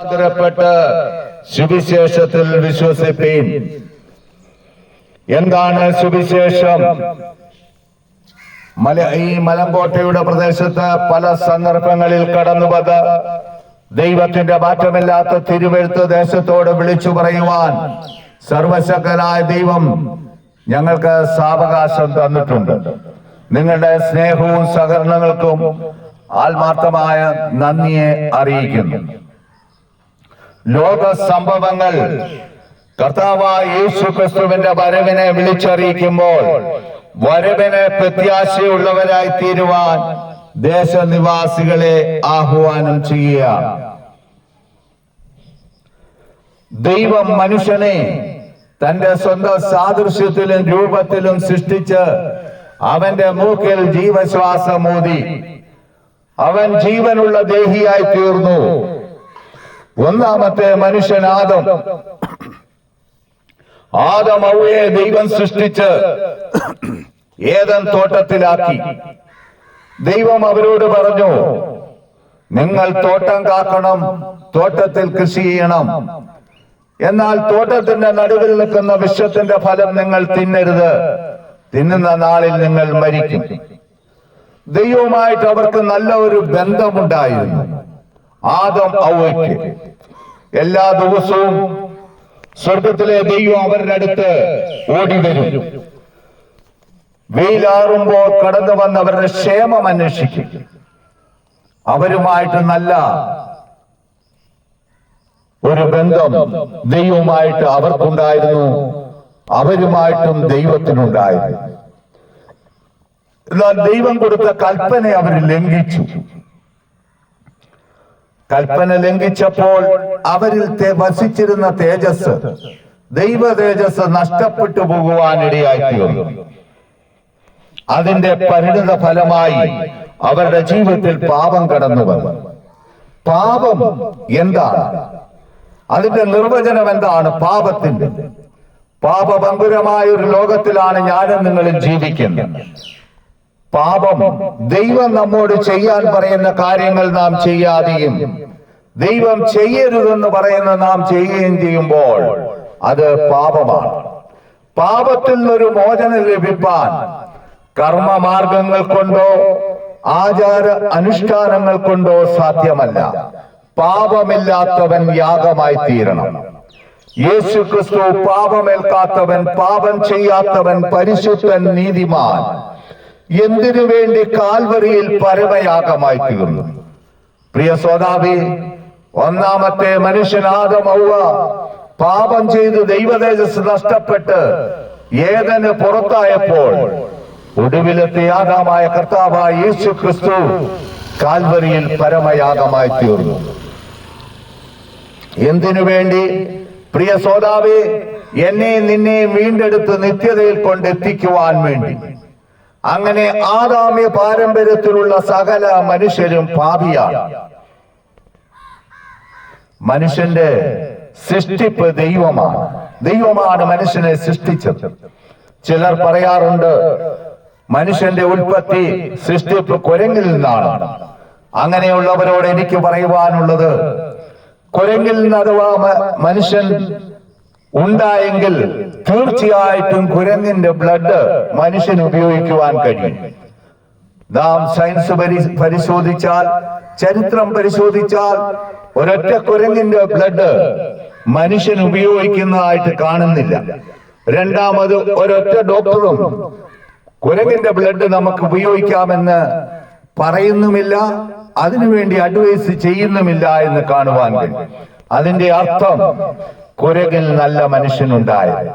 പ്പെട്ട് സുവിശേഷത്തിൽ വിശ്വസിപ്പീൻ. എന്താണ് സുവിശേഷം? ഈ മലങ്കോട്ടയുടെ പ്രദേശത്ത് പല സന്ദർഭങ്ങളിൽ കടന്നുവന്ന് ദൈവത്തിന്റെ മാറ്റമില്ലാത്ത തിരുവെഴുത്ത് ദേശത്തോട് വിളിച്ചു പറയുവാൻ സർവശക്തനായ ദൈവം ഞങ്ങൾക്ക് സാവകാശം തന്നിട്ടുണ്ട്. നിങ്ങളുടെ സ്നേഹവും സഹകരണങ്ങൾക്കും ആത്മാർത്ഥമായ നന്ദിയെ അറിയിക്കുന്നു. ലോക സംഭവങ്ങൾ കർത്താവായ യേശു ക്രിസ്തുവിന്റെ വരവിനെ വിളിച്ചറിയിക്കുമ്പോൾ വരവിനെ പ്രത്യാശയുള്ളവരായി തീരുവാൻ ദേശനിവാസികളെ ആഹ്വാനം ചെയ്യുക. ദൈവം മനുഷ്യനെ തന്റെ സ്വന്തം സാദൃശ്യത്തിലും രൂപത്തിലും സൃഷ്ടിച്ച് അവന്റെ മൂക്കിൽ ജീവശ്വാസമൂതി അവൻ ജീവനുള്ള ദേഹിയായി തീർന്നു. ഒന്നാമത്തെ മനുഷ്യൻ ആദം ഹവ്വയെ ദൈവം സൃഷ്ടിച്ച് ഏദൻ തോട്ടത്തിലാക്കി. ദൈവം അവരോട് പറഞ്ഞു, നിങ്ങൾ തോട്ടം കാക്കണം, തോട്ടത്തിൽ കൃഷി ചെയ്യണം. എന്നാൽ തോട്ടത്തിന്റെ നടുവിൽ നിൽക്കുന്ന വൃക്ഷത്തിന്റെ ഫലം നിങ്ങൾ തിന്നരുത്, തിന്നുന്ന നാളിൽ നിങ്ങൾ മരിക്കും. ദൈവവുമായിട്ട് അവർക്ക് നല്ല ഒരു ബന്ധമുണ്ടായിരുന്നു. ആദം ഹവ്വയ്ക്ക് എല്ലാ ദിവസവും സ്വർഗത്തിലെ ദൈവം അവരുടെ അടുത്ത് ഓടി വരും. വെയിലാറുമ്പോൾ കടന്നു വന്ന് അവരുടെ ക്ഷേമം അന്വേഷിക്കും. അവരുമായിട്ട് നല്ല ഒരു ബന്ധം ദൈവവുമായിട്ട് അവർക്കുണ്ടായിരുന്നു, അവരുമായിട്ടും ദൈവത്തിനുണ്ടായിരുന്നു. എന്നാൽ ദൈവം കൊടുത്ത കൽപ്പന അവർ ലംഘിച്ചു. കൽപ്പന ലംഘിച്ചപ്പോൾ അവരിൽ വസിച്ചിരുന്ന തേജസ്, ദൈവ തേജസ് നഷ്ടപ്പെട്ടു പോകുവാനിടയായി തീർന്നു. അതിന്റെ പരിണിത ഫലമായി അവരുടെ ജീവിതത്തിൽ പാപം കടന്നു വന്നു. പാപം എന്താണ്? അതിന്റെ നിർവചനം എന്താണ്? പാപത്തിന്റെ പാപഭംഗുരമായ ഒരു ലോകത്തിലാണ് ഞാനും നിങ്ങളും ജീവിക്കുന്നത്. പാപം ദൈവം നമ്മോട് ചെയ്യാൻ പറയുന്ന കാര്യങ്ങൾ നാം ചെയ്യാതെയും ദൈവം ചെയ്യരുതെന്ന് പറയുന്ന നാം ചെയ്യുകയും ചെയ്യുമ്പോൾ അത് പാപമാണ്. പാപത്തിൽ നിന്നൊരു മോചനം ലഭിപ്പാൻ കർമ്മമാർഗങ്ങൾ കൊണ്ടോ ആചാര അനുഷ്ഠാനങ്ങൾ കൊണ്ടോ സാധ്യമല്ല. പാപമില്ലാത്തവൻ യാഗമായി തീരണം. യേശു ക്രിസ്തു പാപമേൽക്കാത്തവൻ, പാപം ചെയ്യാത്തവൻ, പരിശുദ്ധൻ, നീതിമാൻ എന്തിനു വേണ്ടി കാൽവരിയിൽ പരമയാഗമായി തീർന്നു. പ്രിയ സോദാവി, ഒന്നാമത്തെ മനുഷ്യൻ ആദം ഹവ്വ പാപം ചെയ്ത് ദൈവതേജസ് നഷ്ടപ്പെട്ട് ഏദന് പുറത്തായപ്പോൾ ഒടുവിലത്തെ യാഗമായ കർത്താവായ യേശു ക്രിസ്തു കാൽവരിയിൽ പരമയാഗമായി തീർന്നു. എന്തിനു വേണ്ടി? പ്രിയ സോദാവി, എന്നെ നിന്നെ വീണ്ടെടുത്ത് നിത്യതയിൽ കൊണ്ടെത്തിക്കുവാൻ വേണ്ടി. അങ്ങനെ ആദാമ്യ പാരമ്പര്യത്തിലുള്ള സകല മനുഷ്യരും പാപിയാണ്. മനുഷ്യന്റെ സൃഷ്ടിപ്പ് ദൈവമാണ്. ദൈവമാണ് മനുഷ്യനെ സൃഷ്ടിച്ചത്. ചിലർ പറയാറുണ്ട് മനുഷ്യന്റെ ഉൽപ്പത്തി, സൃഷ്ടിപ്പ് കുരങ്ങിൽ നിന്നാണ്. അങ്ങനെയുള്ളവരോട് എനിക്ക് പറയുവാനുള്ളത്, കുരങ്ങിൽ നിന്ന് അഥവാ മനുഷ്യൻ ഉണ്ടായെങ്കിൽ തീർച്ചയായിട്ടും കുരങ്ങിന്റെ ബ്ലഡ് മനുഷ്യന് ഉപയോഗിക്കുവാൻ കഴിയും. നാം സയൻസ് പരിശോധിച്ചാൽ, ചരിത്രം പരിശോധിച്ചാൽ ഒരൊറ്റ കുരങ്ങിന്റെ ബ്ലഡ് മനുഷ്യൻ ഉപയോഗിക്കുന്നതായിട്ട് കാണുന്നില്ല. രണ്ടാമത് ഒരൊറ്റ ഡോക്ടറും കുരങ്ങിന്റെ ബ്ലഡ് നമുക്ക് ഉപയോഗിക്കാമെന്ന് പറയുന്നുമില്ല, അതിനുവേണ്ടി അഡ്വൈസ് ചെയ്യുന്നുമില്ല എന്ന് കാണുവാൻ കഴിയും. അതിന്റെ അർത്ഥം കുരങ്ങിൽ നല്ല മനുഷ്യനുണ്ടായത്.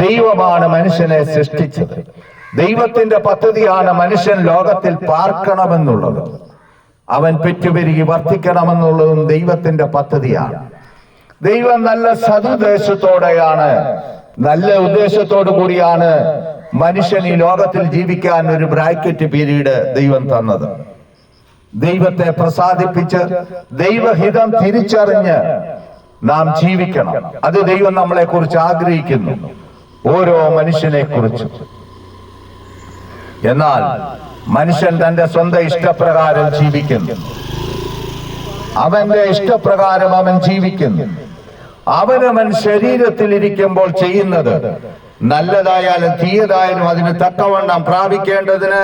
ദൈവമാണ് മനുഷ്യനെ സൃഷ്ടിച്ചത്. ദൈവത്തിന്റെ പദ്ധതിയാണ് മനുഷ്യൻ ലോകത്തിൽ പാർക്കണമെന്നുള്ളത്. അവൻ പെറ്റുപെരുകി വർദ്ധിക്കണമെന്നുള്ളതും ദൈവത്തിന്റെ പദ്ധതിയാണ്. ദൈവം നല്ല സതുദ്ദേശത്തോടെയാണ്, നല്ല ഉദ്ദേശത്തോടു കൂടിയാണ് മനുഷ്യൻ ഈ ലോകത്തിൽ ജീവിക്കാൻ ഒരു ബ്രാക്കറ്റ് പീരീഡ് ദൈവം തന്നത്. ദൈവത്തെ പ്രസാദിപ്പിച്ച് ദൈവഹിതം തിരിച്ചറിഞ്ഞ് നാം ജീവിക്കണം. അത് ദൈവം നമ്മളെ കുറിച്ച് ആഗ്രഹിക്കുന്നു, ഓരോ മനുഷ്യനെ കുറിച്ചും. എന്നാൽ മനുഷ്യൻ തന്റെ സ്വന്തം ഇഷ്ടപ്രകാരം ജീവിക്കുന്നു. അവന്റെ ഇഷ്ടപ്രകാരം അവൻ ജീവിക്കുന്നു. അവനവൻ ശരീരത്തിൽ ഇരിക്കുമ്പോൾ ചെയ്യുന്നത് നല്ലതായാലും തീയതായാലും അതിന് തക്കവണ്ണം പ്രാപിക്കേണ്ടതിന്